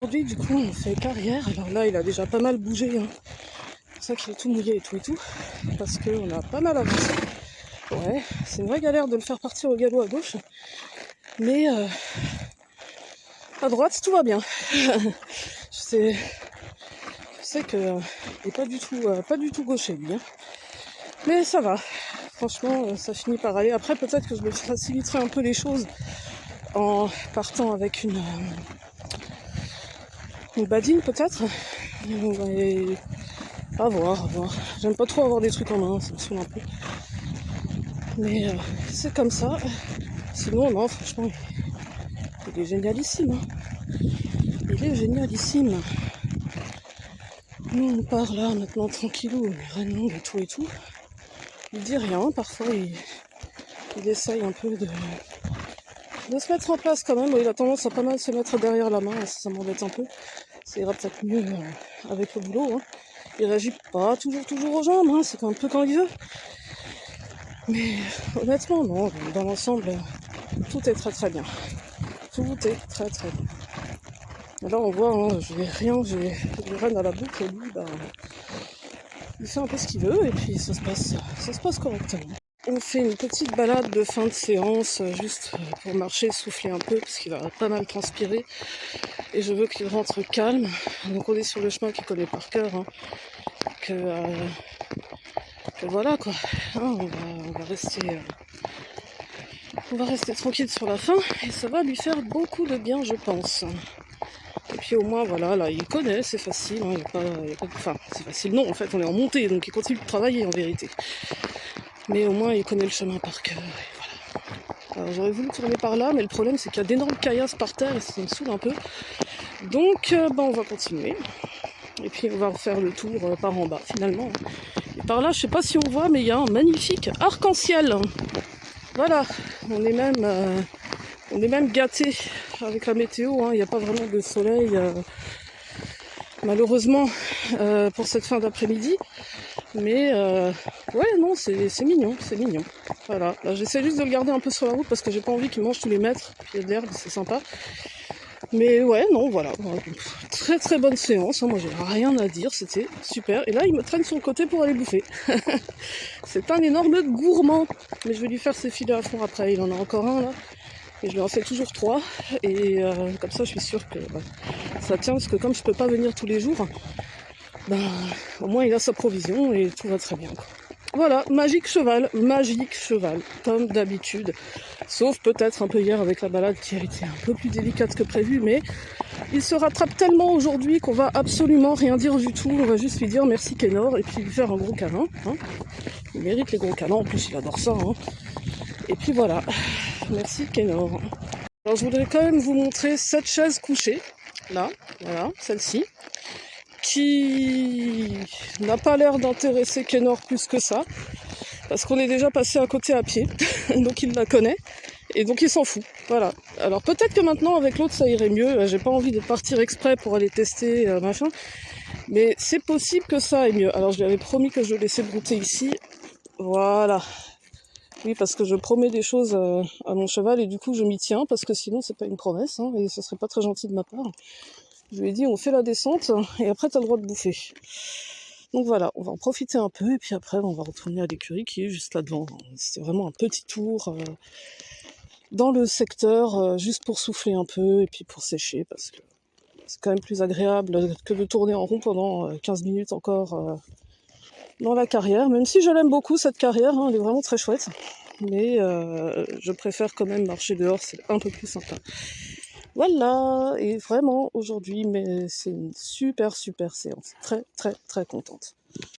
Aujourd'hui, du coup, on fait carrière. Alors là, il a déjà pas mal bougé, hein. C'est pour ça qu'il est tout mouillé et tout. Parce qu'on a pas mal avancé. Ouais, c'est une vraie galère de le faire partir au galop à gauche. Mais à droite, tout va bien. je sais que il est pas du tout gaucher, lui, hein. Mais ça va. Franchement, ça finit par aller. Après, peut-être que je me faciliterai un peu les choses en partant avec une badine, peut-être. Et à voir, à voir. J'aime pas trop avoir des trucs en main, ça me saoule un peu. Mais c'est comme ça. Sinon, non, franchement, il est génialissime, hein. Il est génialissime. Nous, on part là, maintenant, tranquillou, reine longue et tout et tout. Il dit rien, parfois, il essaye un peu de se mettre en place quand même. Il a tendance à pas mal se mettre derrière la main, ça m'embête un peu. Ça ira peut-être mieux avec le boulot, hein. Il réagit pas toujours aux jambes, hein. C'est un peu quand il veut. Mais honnêtement, non, dans l'ensemble, tout est très bien. Tout est très bien. Et là, on voit, hein, j'ai les rênes à la boucle, et lui, bah, il fait un peu ce qu'il veut, et puis ça se passe correctement. On fait une petite balade de fin de séance, juste pour marcher, souffler un peu, parce qu'il va pas mal transpirer, et je veux qu'il rentre calme. Donc on est sur le chemin qu'il connaît par cœur, hein, que voilà quoi, hein, on va rester tranquille sur la fin, et ça va lui faire beaucoup de bien, je pense. Et puis au moins, voilà, là, il connaît, c'est facile, hein, enfin, c'est facile, non, en fait, on est en montée, donc il continue de travailler, en vérité. Mais au moins, il connaît le chemin par cœur, et voilà. Alors, j'aurais voulu tourner par là, mais le problème, c'est qu'il y a d'énormes caillasses par terre, et ça me saoule un peu. Donc, on va continuer. Et puis, on va refaire le tour par en bas, finalement. Et par là, je sais pas si on voit, mais il y a un magnifique arc-en-ciel. Voilà, on est même gâtés avec la météo, hein. Il n'y a pas vraiment de soleil, malheureusement, pour cette fin d'après-midi. Mais ouais, non, c'est mignon, c'est mignon. Voilà, là j'essaie juste de le garder un peu sur la route parce que j'ai pas envie qu'il mange tous les mètres. Puis il y a de l'herbe, c'est sympa. Mais ouais, non, voilà. Très bonne séance, hein. Moi j'ai rien à dire, c'était super. Et là, il me traîne sur le côté pour aller bouffer. C'est un énorme gourmand. Mais je vais lui faire ses filets à fond après, il en a encore un là. Et je lui en fais toujours 3. Et comme ça, je suis sûre que ça tient, parce que comme je peux pas venir tous les jours, au moins il a sa provision et tout va très bien, quoi. Voilà, magique cheval, comme d'habitude. Sauf peut-être un peu hier avec la balade qui a été un peu plus délicate que prévu, mais il se rattrape tellement aujourd'hui qu'on va absolument rien dire du tout. On va juste lui dire merci Kénor et puis lui faire un gros câlin, hein. Il mérite les gros câlins, en plus il adore ça, hein. Et puis voilà, merci Kénor. Alors je voudrais quand même vous montrer cette chaise couchée, là, voilà, celle-ci, qui n'a pas l'air d'intéresser Kénor plus que ça, parce qu'on est déjà passé à côté à pied, donc il la connaît, et donc il s'en fout, voilà. Alors peut-être que maintenant avec l'autre ça irait mieux, j'ai pas envie de partir exprès pour aller tester, machin, mais c'est possible que ça aille mieux. Alors je lui avais promis que je le laissais brouter ici, voilà. Oui, parce que je promets des choses à mon cheval, et du coup je m'y tiens, parce que sinon c'est pas une promesse, hein, et ce serait pas très gentil de ma part. Je lui ai dit, on fait la descente, et après t'as le droit de bouffer. Donc voilà, on va en profiter un peu, et puis après on va retourner à l'écurie qui est juste là-devant. C'était vraiment un petit tour dans le secteur, juste pour souffler un peu, et puis pour sécher, parce que c'est quand même plus agréable que de tourner en rond pendant 15 minutes encore dans la carrière, même si je l'aime beaucoup cette carrière, hein, elle est vraiment très chouette. Mais je préfère quand même marcher dehors, c'est un peu plus sympa. Voilà, et vraiment aujourd'hui, mais c'est une super séance. Très contente.